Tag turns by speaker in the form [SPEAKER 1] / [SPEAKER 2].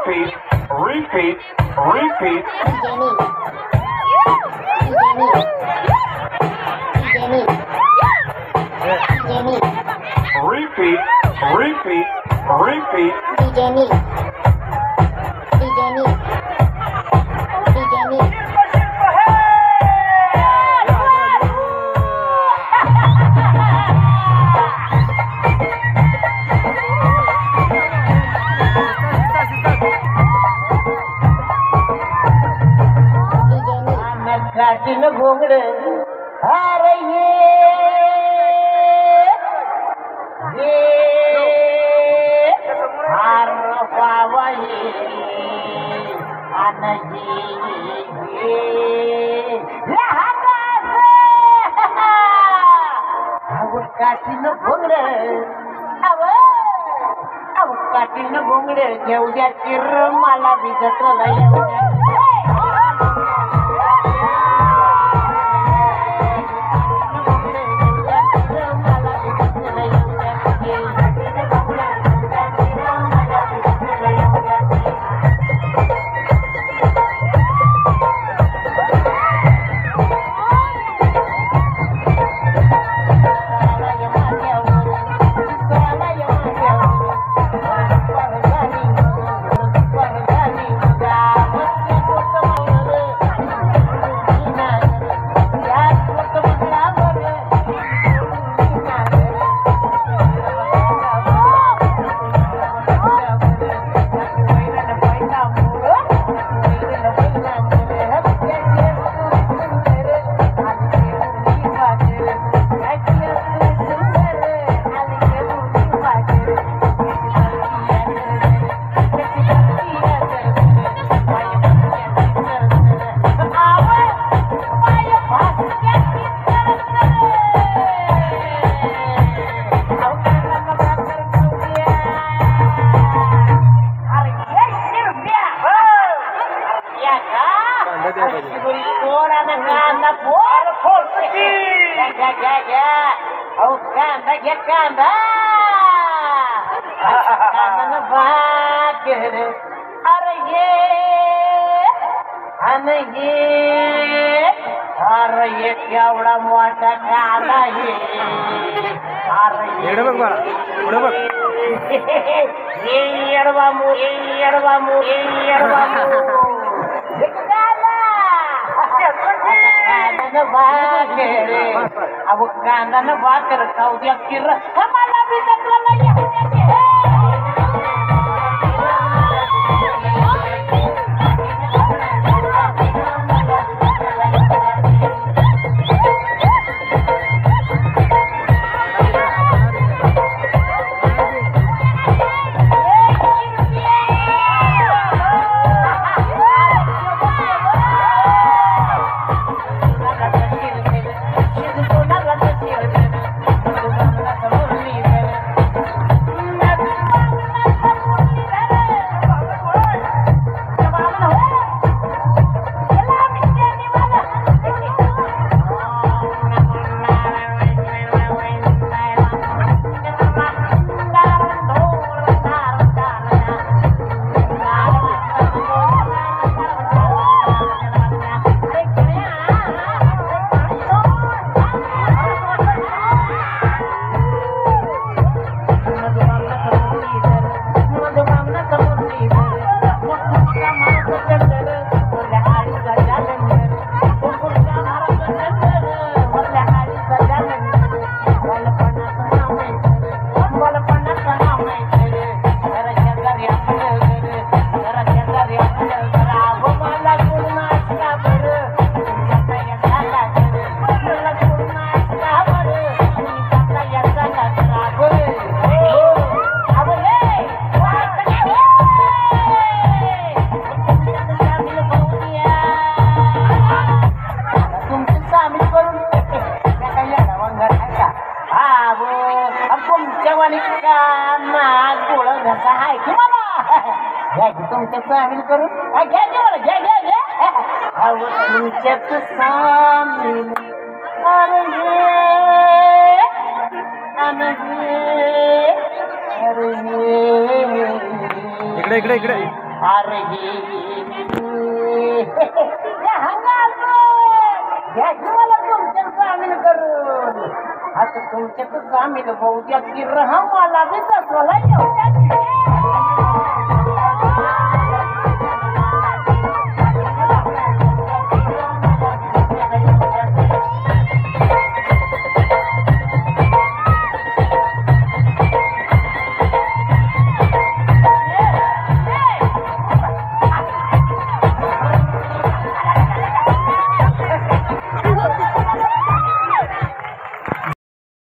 [SPEAKER 1] repeat, repeat, repeat. Repeat, repeat, repeat.
[SPEAKER 2] काटिन घोंगड अरे ये हार पावा काटिन घोंगड काटिन घोंगड घेऊ द्या चिर मला भिजत अरे ये केवढा मोठा कांदा आहे कांदा न भाकर खाऊ द्या किर मला बी तुमचं सामील करून घ्या मला घ्या घ्या घ्या तुमच्यात सामील अरे
[SPEAKER 3] इकडे इकडे इकडे
[SPEAKER 2] अरे मला तुमच्या सामील करून आता तुमच्यात सामील होऊ द्या की रहा मला बी तसला येऊ द्या